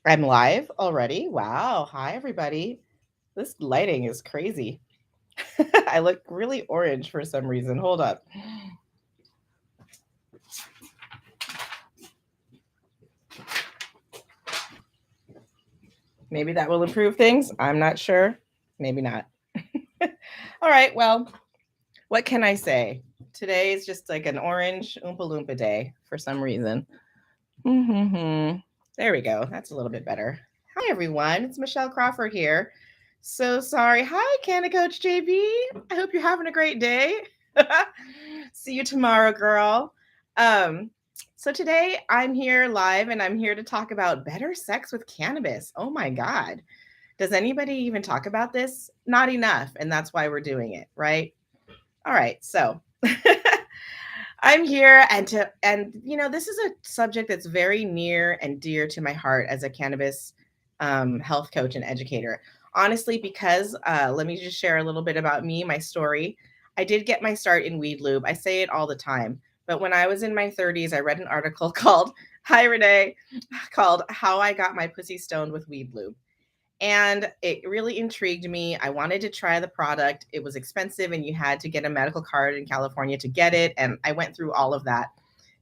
I'm live already. Wow. Hi, everybody. This lighting is crazy. I look really orange for some reason. Hold up. Maybe that will improve things. I'm not sure. Maybe not. All right. Well, what can I say? Today is just like an orange Oompa Loompa day for some reason. There we go. That's a little bit better. Hi, everyone. It's Michelle Crawford here. So sorry. Hi, Canna Coach JB. I hope you're having a great day. See you tomorrow, girl. Um, so today I'm here live and I'm here to talk about better sex with cannabis. Oh my God. Does anybody even talk about this? Not enough. And that's why we're doing it, right? All right. So I'm here and this is a subject that's very near and dear to my heart as a cannabis health coach and educator. Honestly, because let me just share a little bit about me, my story. I did get my start in weed lube. I say it all the time, but when I was in my 30s, I read an article called "Hi Renee," called "How I Got My Pussy Stoned with Weed Lube." And it really intrigued me. I wanted to try the product. It was expensive and you had to get a medical card in California to get it. And I went through all of that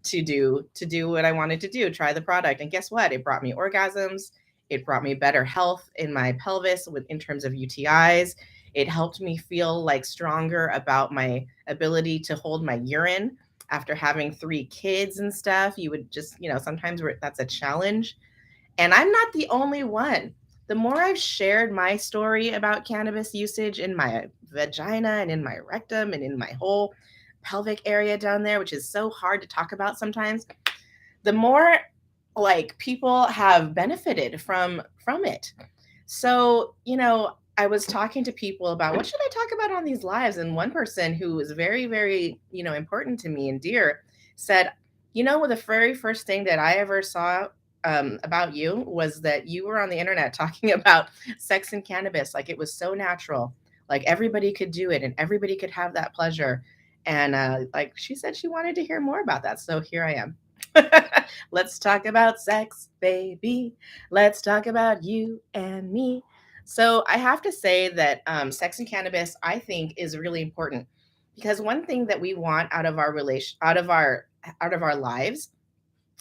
to do what I wanted to do, try the product. And guess what? It brought me orgasms. It brought me better health in my pelvis in terms of UTIs. It helped me feel like stronger about my ability to hold my urine after having 3 kids and stuff. You would just, sometimes that's a challenge. And I'm not the only one. The more I've shared my story about cannabis usage in my vagina and in my rectum and in my whole pelvic area down there, which is so hard to talk about sometimes, the more like people have benefited from it. So, I was talking to people about what should I talk about on these lives, and one person who was very, very, important to me and dear said, the very first thing that I ever saw about you was that you were on the internet talking about sex and cannabis like it was so natural, like everybody could do it and everybody could have that pleasure. And like she said, she wanted to hear more about that. So here I am. Let's talk about sex, baby. Let's talk about you and me. So I have to say that sex and cannabis, I think, is really important because one thing that we want out of our out of our lives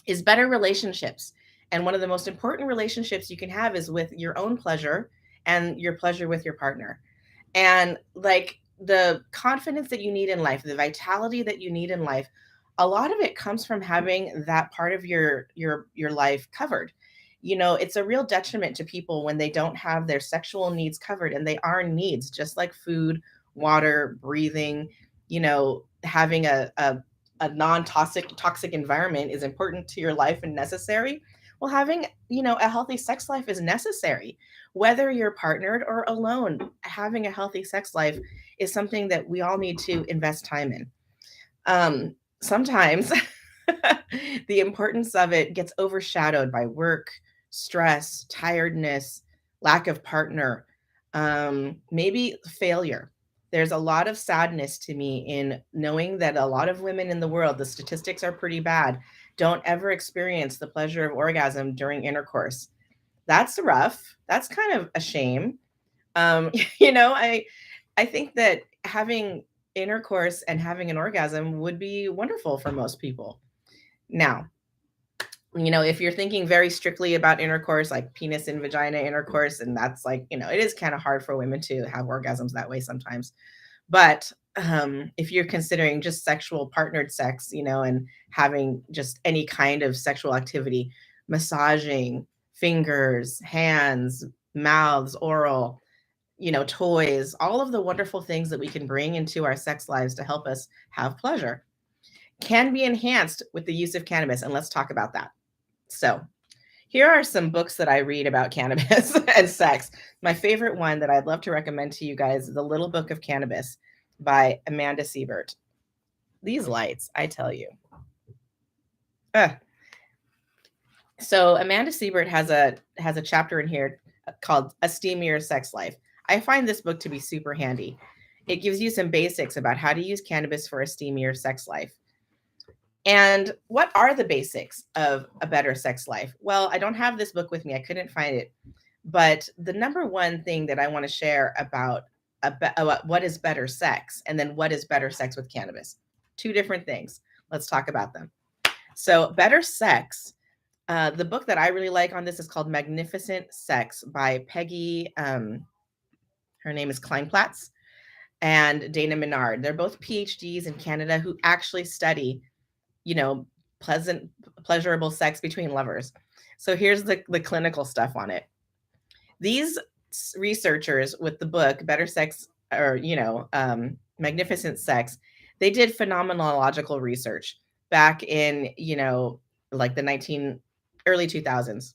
is better relationships. And one of the most important relationships you can have is with your own pleasure and your pleasure with your partner. And like the confidence that you need in life, the vitality that you need in life, a lot of it comes from having that part of your life covered. It's a real detriment to people when they don't have their sexual needs covered, and they are needs just like food, water, breathing, having a non-toxic environment is important to your life and necessary. Well, having, a healthy sex life is necessary. Whether you're partnered or alone, having a healthy sex life is something that we all need to invest time in. Sometimes the importance of it gets overshadowed by work, stress, tiredness, lack of partner, maybe failure. There's a lot of sadness to me in knowing that a lot of women in the world, the statistics are pretty bad, don't ever experience the pleasure of orgasm during intercourse. That's rough. That's kind of a shame. Um, you know, I I think that having intercourse and having an orgasm would be wonderful for most people. Now, if you're thinking very strictly about intercourse, like penis and vagina intercourse, and that's like, it is kind of hard for women to have orgasms that way sometimes. But if you're considering just sexual partnered sex, and having just any kind of sexual activity, massaging, fingers, hands, mouths, oral, toys, all of the wonderful things that we can bring into our sex lives to help us have pleasure can be enhanced with the use of cannabis. And let's talk about that. So, here are some books that I read about cannabis and sex. My favorite one that I'd love to recommend to you guys is The Little Book of Cannabis by Amanda Siebert. These lights, I tell you. So Amanda Siebert has a chapter in here called Esteem Your Sex Life. I find this book to be super handy. It gives you some basics about how to use cannabis for esteem your sex life. And what are the basics of a better sex life? Well, I don't have this book with me. I couldn't find it. But the number one thing that I want to share about what is better sex and then what is better sex with cannabis. Two different things. Let's talk about them. So, better sex. The book that I really like on this is called Magnificent Sex by Peggy. Her name is Kleinplatz and Dana Menard. They're both PhDs in Canada who actually study, you know, pleasurable sex between lovers. So here's the clinical stuff on it. These researchers with the book Better Sex, or Magnificent Sex, they did phenomenological research back in, like the early 2000s,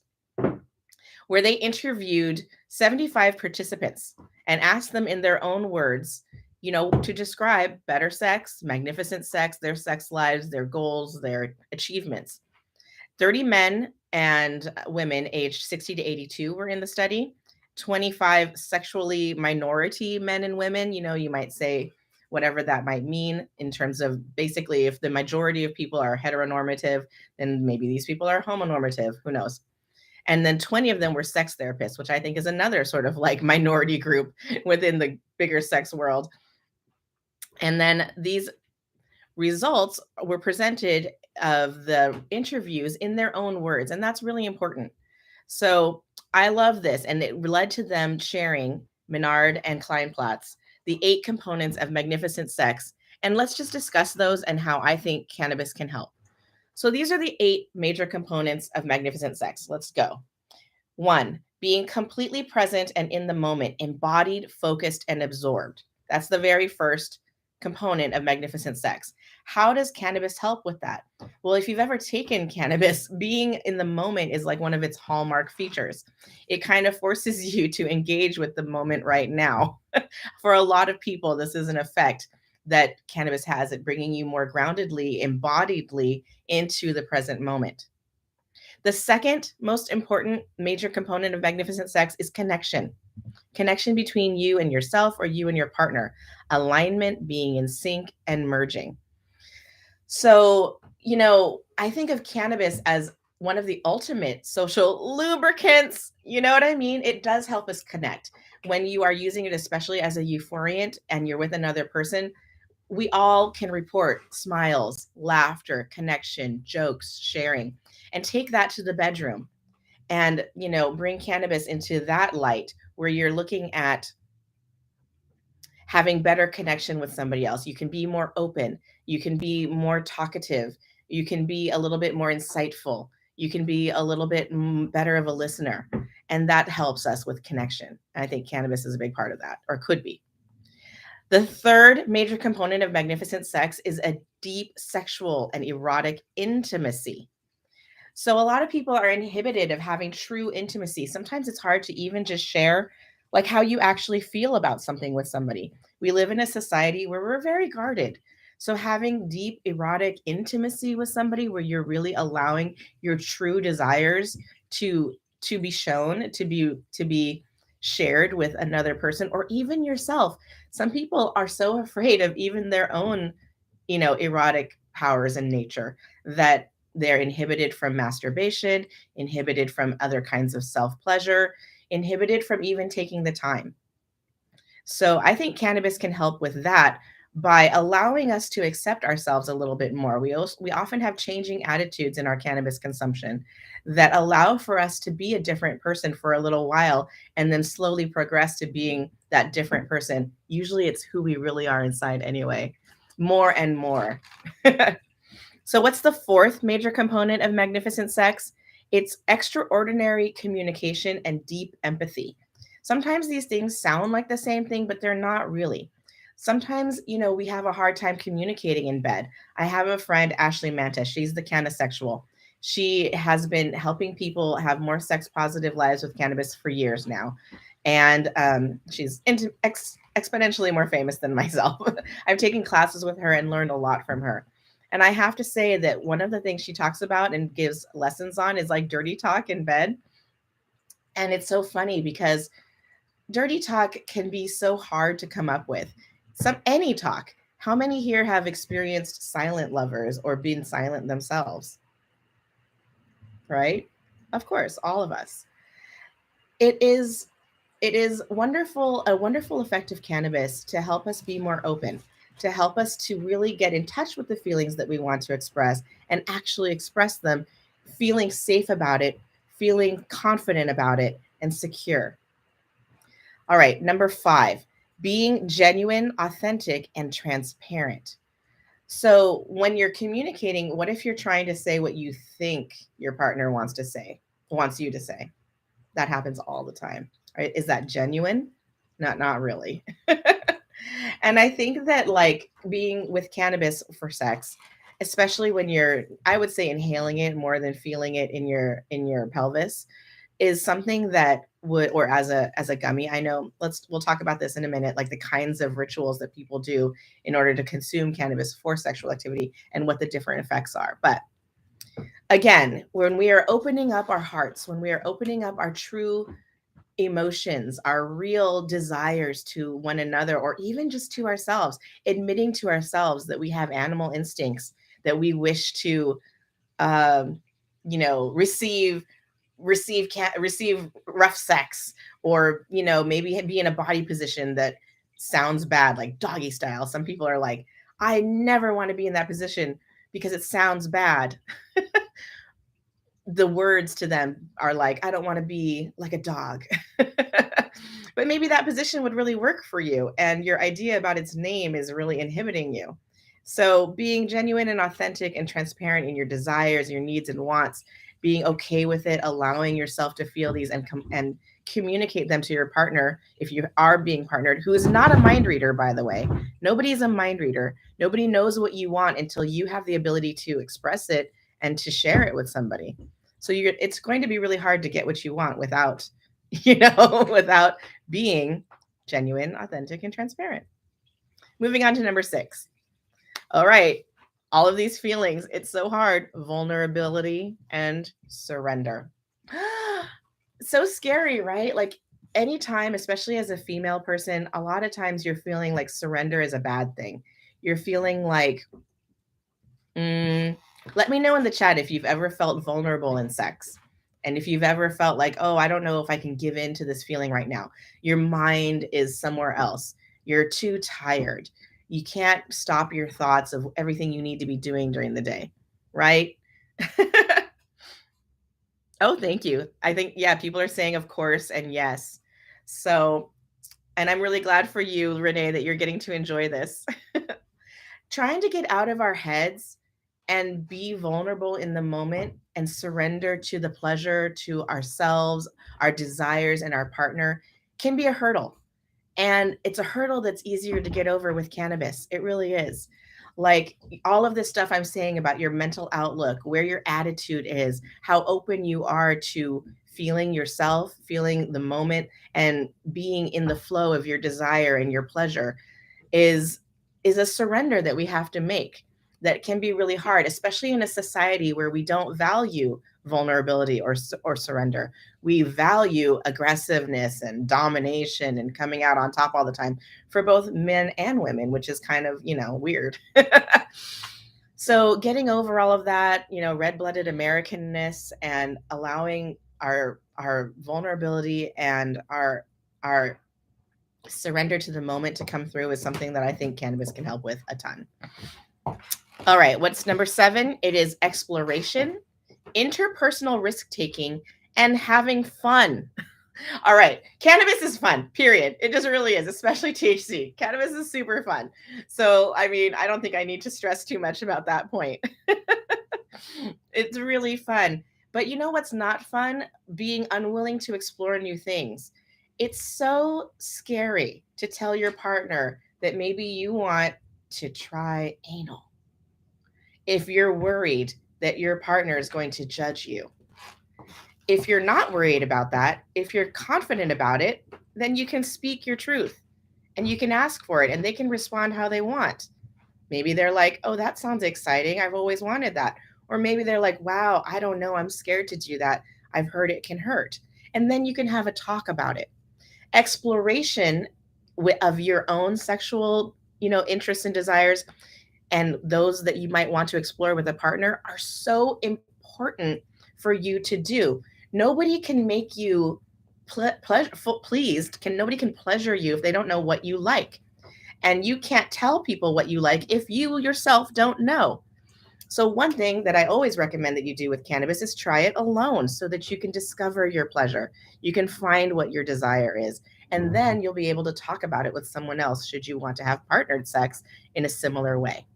where they interviewed 75 participants and asked them in their own words, to describe better sex, magnificent sex, their sex lives, their goals, their achievements. 30 men and women aged 60 to 82 were in the study. 25 sexually minority men and women, you might say whatever that might mean in terms of basically if the majority of people are heteronormative, then maybe these people are homonormative, who knows? And then 20 of them were sex therapists, which I think is another sort of like minority group within the bigger sex world. And then these results were presented of the interviews in their own words, and that's really important. So I love this, and it led to them sharing, Menard and Kleinplatz, the 8 components of magnificent sex. And let's just discuss those and how I think cannabis can help. So these are the 8 major components of magnificent sex. Let's go. 1, being completely present and in the moment, embodied, focused, and absorbed. That's the very first component of magnificent sex. How does cannabis help with that? Well, if you've ever taken cannabis, being in the moment is like one of its hallmark features. It kind of forces you to engage with the moment right now. For a lot of people, this is an effect that cannabis has at bringing you more groundedly, embodiedly into the present moment. The second most important major component of magnificent sex is connection. Connection between you and yourself or you and your partner. Alignment, being in sync, and merging. So, I think of cannabis as one of the ultimate social lubricants. You know what I mean? It does help us connect. When you are using it, especially as a euphoriant and you're with another person, we all can report smiles, laughter, connection, jokes, sharing, and take that to the bedroom and, bring cannabis into that light where you're looking at having better connection with somebody else. You can be more open. You can be more talkative. You can be a little bit more insightful. You can be a little bit better of a listener. And that helps us with connection. I think cannabis is a big part of that, or could be. The third major component of magnificent sex is a deep sexual and erotic intimacy. So a lot of people are inhibited of having true intimacy. Sometimes it's hard to even just share like how you actually feel about something with somebody. We live in a society where we're very guarded. So having deep erotic intimacy with somebody where you're really allowing your true desires to be shown, to be shared with another person or even yourself. Some people are so afraid of even their own, erotic powers in nature that they're inhibited from masturbation, inhibited from other kinds of self-pleasure, inhibited from even taking the time. So I think cannabis can help with that by allowing us to accept ourselves a little bit more. We often have changing attitudes in our cannabis consumption that allow for us to be a different person for a little while and then slowly progress to being that different person. Usually it's who we really are inside anyway, more and more. So what's the fourth major component of magnificent sex? It's extraordinary communication and deep empathy. Sometimes these things sound like the same thing, but they're not really. Sometimes, we have a hard time communicating in bed. I have a friend, Ashley Manta. She's the canisexual. She has been helping people have more sex positive lives with cannabis for years now. And she's exponentially more famous than myself. I've taken classes with her and learned a lot from her. And I have to say that one of the things she talks about and gives lessons on is like dirty talk in bed. And it's so funny because dirty talk can be so hard to come up with. Any talk. How many here have experienced silent lovers or been silent themselves? Right? Of course, all of us. It is wonderful, a wonderful effect of cannabis to help us be more open, to help us to really get in touch with the feelings that we want to express and actually express them, feeling safe about it, feeling confident about it, and secure. All right, number 5, being genuine, authentic, and transparent. So when you're communicating, what if you're trying to say what you think your partner wants you to say? That happens all the time. Right? Is that genuine? Not really. And I think that like being with cannabis for sex, especially when you're, I would say inhaling it more than feeling it in your pelvis, is something that would, or as a gummy, I know, we'll talk about this in a minute, like the kinds of rituals that people do in order to consume cannabis for sexual activity and what the different effects are. But again, when we are opening up our hearts, when we are opening up our true emotions, our real desires to one another, or even just to ourselves, admitting to ourselves that we have animal instincts, that we wish to, um, receive receive rough sex, or maybe be in a body position that sounds bad, like doggy style. Some people are like, I never want to be in that position because it sounds bad. The words to them are like, I don't want to be like a dog. But maybe that position would really work for you, and your idea about its name is really inhibiting you. So, being genuine and authentic and transparent in your desires, your needs and wants, being okay with it, allowing yourself to feel these and communicate them to your partner if you are being partnered, who is not a mind reader, by the way. Nobody is a mind reader. Nobody knows what you want until you have the ability to express it and to share it with somebody. So it's going to be really hard to get what you want without, without being genuine, authentic, and transparent. Moving on to number 6. All right. All of these feelings, it's so hard. Vulnerability and surrender. So scary, right? Like anytime, especially as a female person, a lot of times you're feeling like surrender is a bad thing. You're feeling like, let me know in the chat if you've ever felt vulnerable in sex. And if you've ever felt like, oh, I don't know if I can give in to this feeling right now. Your mind is somewhere else. You're too tired. You can't stop your thoughts of everything you need to be doing during the day, right? Oh, thank you. I think, yeah, people are saying, of course, and yes. So, and I'm really glad for you, Renee, that you're getting to enjoy this. Trying to get out of our heads and be vulnerable in the moment and surrender to the pleasure, to ourselves, our desires, and our partner can be a hurdle. And it's a hurdle that's easier to get over with cannabis. It really is. Like all of this stuff I'm saying about your mental outlook, where your attitude is, how open you are to feeling yourself, feeling the moment, and being in the flow of your desire and your pleasure is a surrender that we have to make, that can be really hard, especially in a society where we don't value vulnerability or surrender. We value aggressiveness and domination and coming out on top all the time for both men and women, which is kind of, weird. So getting over all of that, red-blooded Americanness, and allowing our vulnerability and our surrender to the moment to come through is something that I think cannabis can help with a ton. All right, what's number 7? It is exploration, interpersonal risk-taking, and having fun. All right, cannabis is fun, period. It just really is, especially THC. Cannabis is super fun. So, I mean, I don't think I need to stress too much about that point. It's really fun. But you know what's not fun? Being unwilling to explore new things. It's so scary to tell your partner that maybe you want to try anal if you're worried that your partner is going to judge you. If you're not worried about that, if you're confident about it, then you can speak your truth and you can ask for it and they can respond how they want. Maybe they're like, oh, that sounds exciting. I've always wanted that. Or maybe they're like, wow, I don't know. I'm scared to do that. I've heard it can hurt. And then you can have a talk about it. Exploration of your own sexual interests and desires and those that you might want to explore with a partner are so important for you to do. Nobody can make you pleased. Nobody can pleasure you if they don't know what you like. And you can't tell people what you like if you yourself don't know. So one thing that I always recommend that you do with cannabis is try it alone so that you can discover your pleasure. You can find what your desire is. And then you'll be able to talk about it with someone else should you want to have partnered sex in a similar way.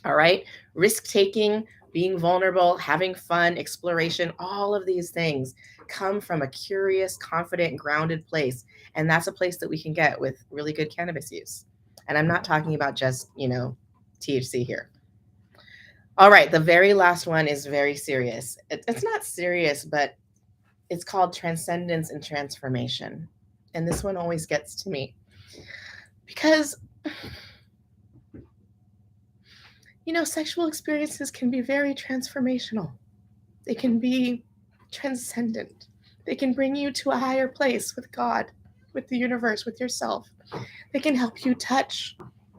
All right. Risk taking, being vulnerable, having fun, exploration, all of these things come from a curious, confident, grounded place. And that's a place that we can get with really good cannabis use. And I'm not talking about just, THC here. All right. The very last one is very serious. It's not serious, but it's called transcendence and transformation. And this one always gets to me because sexual experiences can be very transformational. They can be transcendent. They can bring you to a higher place with God, with the universe, with yourself. They can help you touch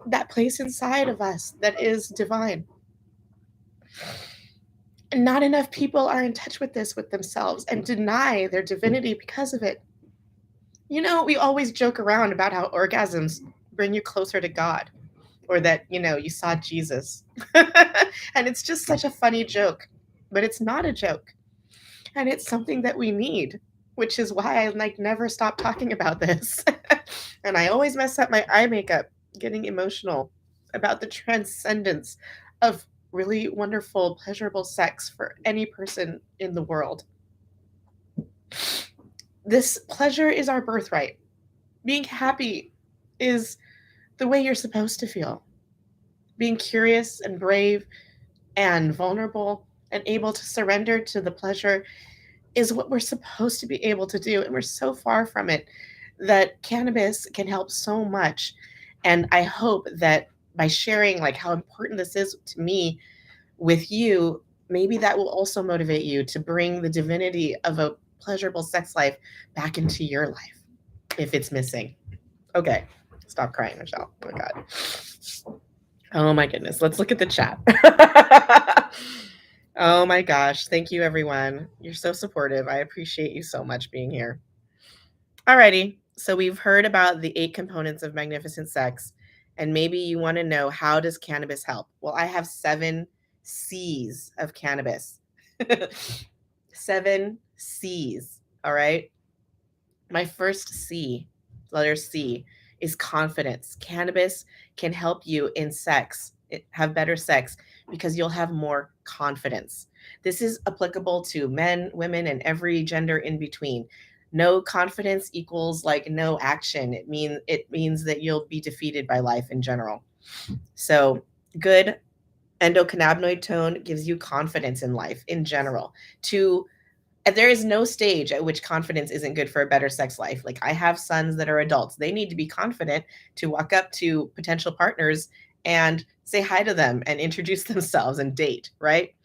that place inside of us that is divine. And not enough people are in touch with this with themselves and deny their divinity because of it. We always joke around about how orgasms bring you closer to God, or that, you saw Jesus. And it's just such a funny joke, but it's not a joke. And it's something that we need, which is why I never stop talking about this. And I always mess up my eye makeup getting emotional about the transcendence of really wonderful, pleasurable sex for any person in the world. This pleasure is our birthright. Being happy is the way you're supposed to feel. Being curious and brave and vulnerable and able to surrender to the pleasure is what we're supposed to be able to do. And we're so far from it that cannabis can help so much. And I hope that by sharing how important this is to me with you, maybe that will also motivate you to bring the divinity of a pleasurable sex life back into your life if it's missing. Okay. Stop crying, Michelle. Oh my God. Oh my goodness. Let's look at the chat. Oh my gosh. Thank you, everyone. You're so supportive. I appreciate you so much being here. Alrighty. So we've heard about the 8 components of magnificent sex, and maybe you want to know, how does cannabis help? Well, I have 7 C's of cannabis. 7 C's. All right. My first C, letter C, is confidence. Cannabis can help you in sex, have better sex, because you'll have more confidence. This is applicable to men, women, and every gender in between. No confidence equals no action. It means that you'll be defeated by life in general. So good endocannabinoid tone gives you confidence in life in general. There is no stage at which confidence isn't good for a better sex life. I have sons that are adults. They need to be confident to walk up to potential partners and say hi to them and introduce themselves and date, right?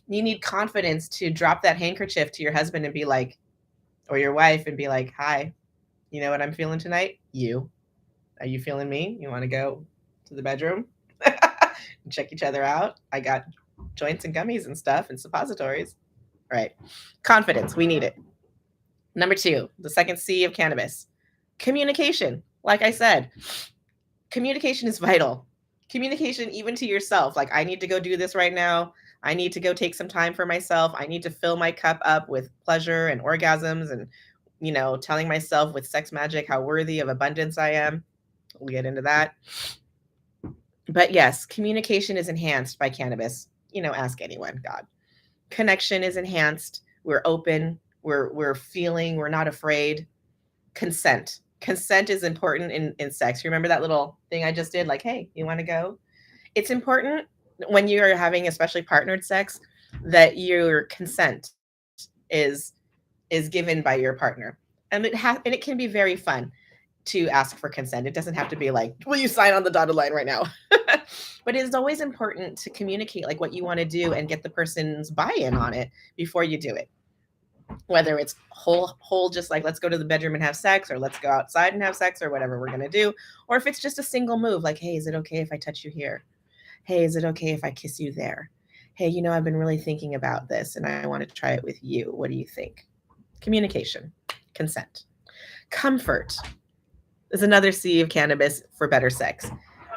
You need confidence to drop that handkerchief to your husband and be like, or your wife, and be like, hi, you know what I'm feeling tonight? You. Are you feeling me? You want to go to the bedroom? And check each other out? I got joints and gummies and stuff and suppositories. Right. Confidence. We need it. Number 2, the second C of cannabis, communication. Like I said, communication is vital. Communication even to yourself. I need to go do this right now. I need to go take some time for myself. I need to fill my cup up with pleasure and orgasms and, telling myself with sex magic how worthy of abundance I am. We'll get into that. But yes, communication is enhanced by cannabis. Ask anyone, God. Connection is enhanced. We're open. We're feeling. We're not afraid. Consent. Consent is important in sex. You remember that little thing I just did? Hey, you want to go? It's important when you are having especially partnered sex that your consent is given by your partner. And it can be very fun to ask for consent. It doesn't have to be will you sign on the dotted line right now? But it's always important to communicate what you want to do and get the person's buy-in on it before you do it. whether it's whole, just like let's go to the bedroom and have sex, or let's go outside and have sex, or whatever we're going to do. Or if it's just a single move, like, hey, is it okay if I touch you here? Hey, is it okay if I kiss you there? Hey, I've been really thinking about this and I want to try it with you. What do you think? Communication, consent. Comfort is another C of cannabis for better sex.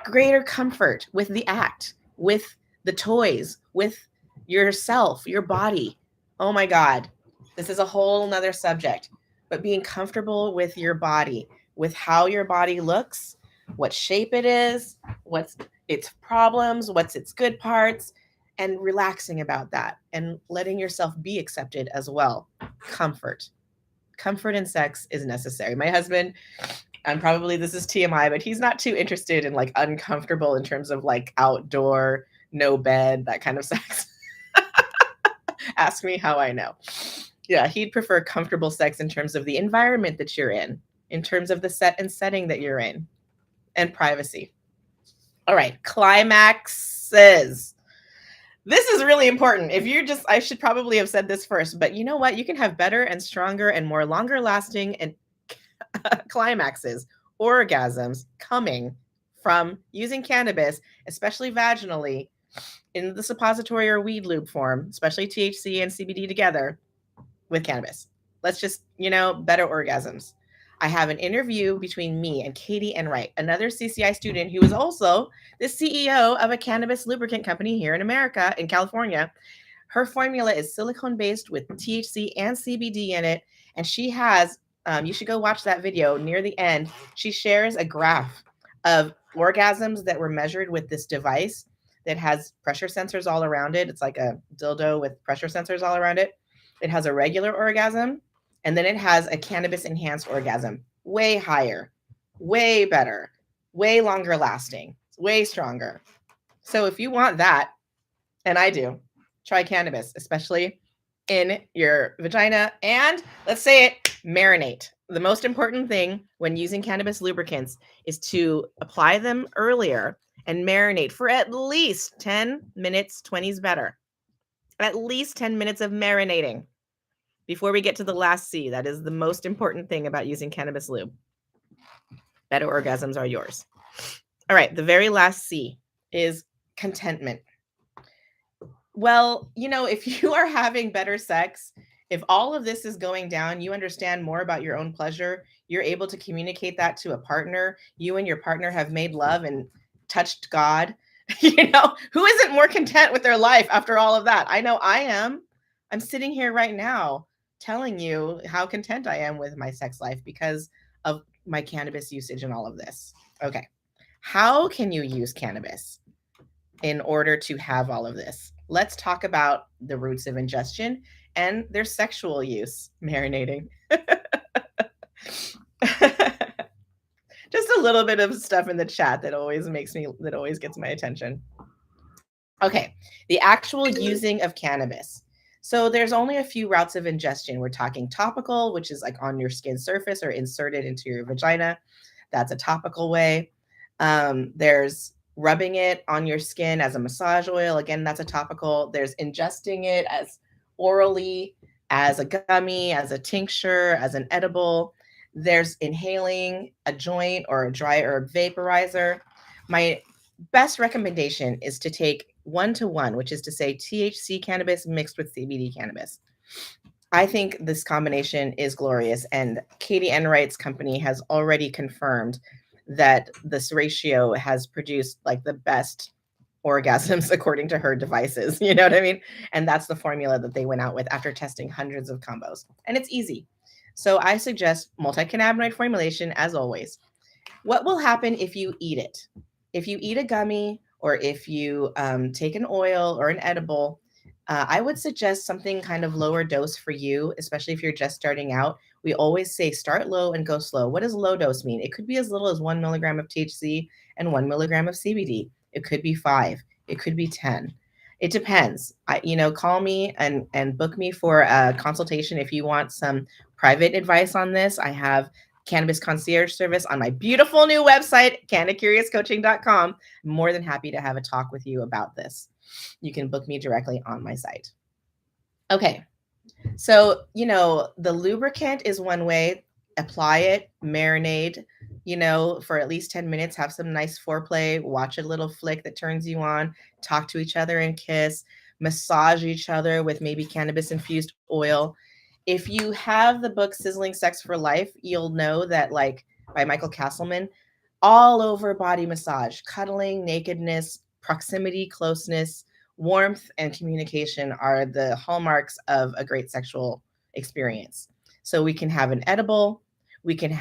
Greater comfort with the act, with the toys, with yourself, your body. Oh my God, this is a whole nother subject. But being comfortable with your body, with how your body looks, what shape it is, what's its problems, what's its good parts, and relaxing about that and letting yourself be accepted as well. Comfort. Comfort in sex is necessary. My husband, and probably this is TMI, but he's not too interested in like uncomfortable in terms of like outdoor, no bed, that kind of sex. Ask me how I know. Yeah, he'd prefer comfortable sex in terms of the environment that you're in terms of the set and setting that you're in, and privacy. All right, climaxes. This is really important. If you're just, I should probably have said this first, but you know what? You can have better and stronger and more longer lasting and climaxes, orgasms coming from using cannabis, especially vaginally, in the suppository or weed lube form, especially THC and CBD together with cannabis. Let's just, better orgasms. I have an interview between me and Katie Enright, another CCI student who is also the CEO of a cannabis lubricant company here in America, in California. Her formula is silicone-based with THC and CBD in it, and she has, you should go watch that video near the end. She shares a graph of orgasms that were measured with this device that has pressure sensors all around it. It's like a dildo with pressure sensors all around it. It has a regular orgasm, and then it has a cannabis enhanced orgasm. Way higher, way better, way longer lasting, way stronger. So if you want that, and I do, try cannabis, especially in your vagina. And let's say it, marinate. The most important thing when using cannabis lubricants is to apply them earlier and marinate for at least 10 minutes, 20 is better. At least 10 minutes of marinating before we get to the last C. That is the most important thing about using cannabis lube. Better orgasms are yours. All right, the very last C is contentment. Well, if you are having better sex, if all of this is going down, you understand more about your own pleasure, you're able to communicate that to a partner, you and your partner have made love and touched God, who isn't more content with their life after all of that? I know I am. I'm sitting here right now telling you how content I am with my sex life because of my cannabis usage and all of this. Okay. How can you use cannabis in order to have all of this? Let's talk about the roots of ingestion and their sexual use, marinating. Just a little bit of stuff in the chat that always gets my attention. Okay, the actual using of cannabis. So there's only a few routes of ingestion. We're talking topical, which is like on your skin surface or inserted into your vagina. That's a topical way. There's rubbing it on your skin as a massage oil. Again, that's a topical. There's ingesting it as orally, as a gummy, as a tincture, as an edible. There's inhaling a joint or a dry herb vaporizer. My best recommendation is to take 1-to-1, which is to say THC cannabis mixed with CBD cannabis. I think this combination is glorious, and Katie Enright's company has already confirmed that this ratio has produced like the best orgasms according to her devices. You know what I mean? And that's the formula that they went out with after testing hundreds of combos. And it's easy. So I suggest multi-cannabinoid formulation as always. What will happen if you eat it? If you eat a gummy or if you take an oil or an edible, I would suggest something kind of lower dose for you, especially if you're just starting out. We always say start low and go slow. What does low dose mean? It could be as little as 1 milligram of THC and 1 milligram of CBD. It could be 5. It could be 10. It depends. Call me and book me for a consultation if you want some private advice on this. I have cannabis concierge service on my beautiful new website, cannacuriouscoaching.com. I'm more than happy to have a talk with you about this. You can book me directly on my site. Okay. So, the lubricant is one way. Apply it, marinate, for at least 10 minutes, have some nice foreplay, watch a little flick that turns you on, talk to each other and kiss, massage each other with maybe cannabis infused oil. If you have the book Sizzling Sex for Life, you'll know that, like, by Michael Castleman, all over body massage, cuddling, nakedness, proximity, closeness, warmth, and communication are the hallmarks of a great sexual experience. So we can have an edible, we can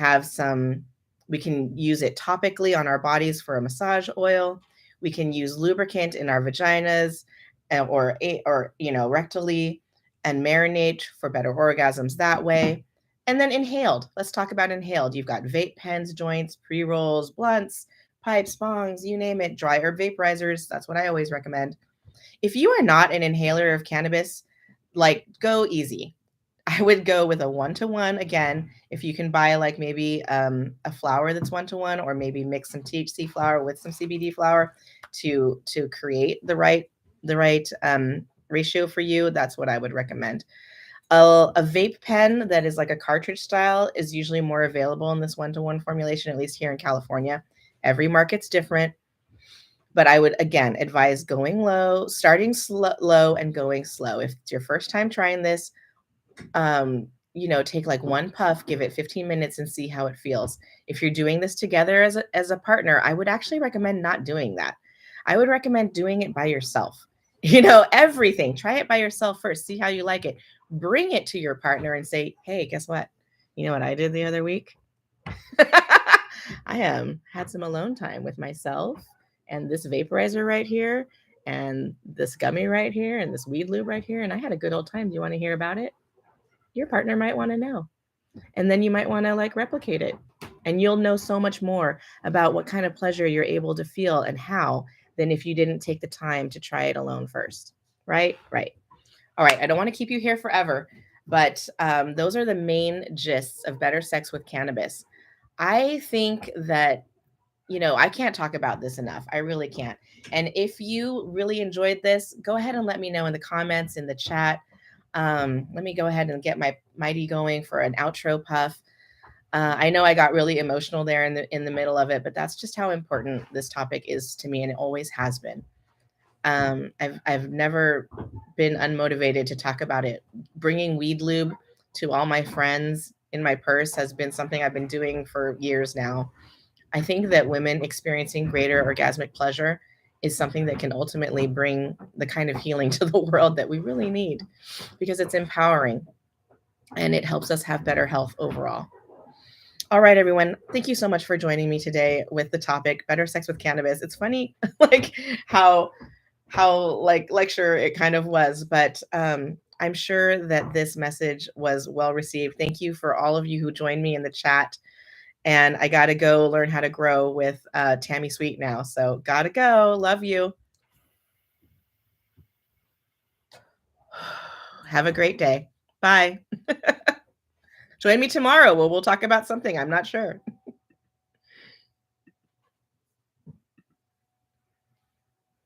we can use it topically on our bodies for a massage oil. We can use lubricant in our vaginas or rectally, and marinate for better orgasms that way. And then inhaled. Let's talk about inhaled. You've got vape pens, joints, pre-rolls, blunts, pipes, bongs, you name it, dry herb vaporizers. That's what I always recommend. If you are not an inhaler of cannabis, like, go easy. I would go with a 1-to-1 again. If you can buy like maybe a flower that's 1-to-1, or maybe mix some THC flower with some CBD flower to create the right ratio for you, that's what I would recommend. A vape pen that is like a cartridge style is usually more available in this 1-to-1 formulation, at least here in California. Every market's different, but I would again advise going low, starting low and going slow. If it's your first time trying this, take like one puff, give it 15 minutes and see how it feels. If you're doing this together as a partner, I would actually recommend not doing that. I would recommend doing it by yourself. Everything. Try it by yourself first. See how you like it. Bring it to your partner and say, "Hey, guess what? You know what I did the other week? I had some alone time with myself and this vaporizer right here and this gummy right here and this weed lube right here, and I had a good old time. Do you want to hear about it?" Your partner might want to know. And then you might want to like replicate it. And you'll know so much more about what kind of pleasure you're able to feel and how than if you didn't take the time to try it alone first. Right? Right. All right. I don't want to keep you here forever, but those are the main gists of better sex with cannabis. I think that, I can't talk about this enough. I really can't. And if you really enjoyed this, go ahead and let me know in the comments, in the chat. Let me go ahead and get my mighty going for an outro puff. I know I got really emotional there in the middle of it, but that's just how important this topic is to me, and it always has been. I've never been unmotivated to talk about it. Bringing weed lube to all my friends in my purse has been something I've been doing for years now. I think that women experiencing greater orgasmic pleasure is something that can ultimately bring the kind of healing to the world that we really need, because it's empowering and it helps us have better health overall. All right, everyone. Thank you so much for joining me today with the topic better sex with cannabis. It's funny, like how like lecture it kind of was, but I'm sure that this message was well received. Thank you for all of you who joined me in the chat. And I got to go learn how to grow with Tammy Sweet now. So got to go. Love you. Have a great day. Bye. Join me tomorrow. We'll talk about something. I'm not sure.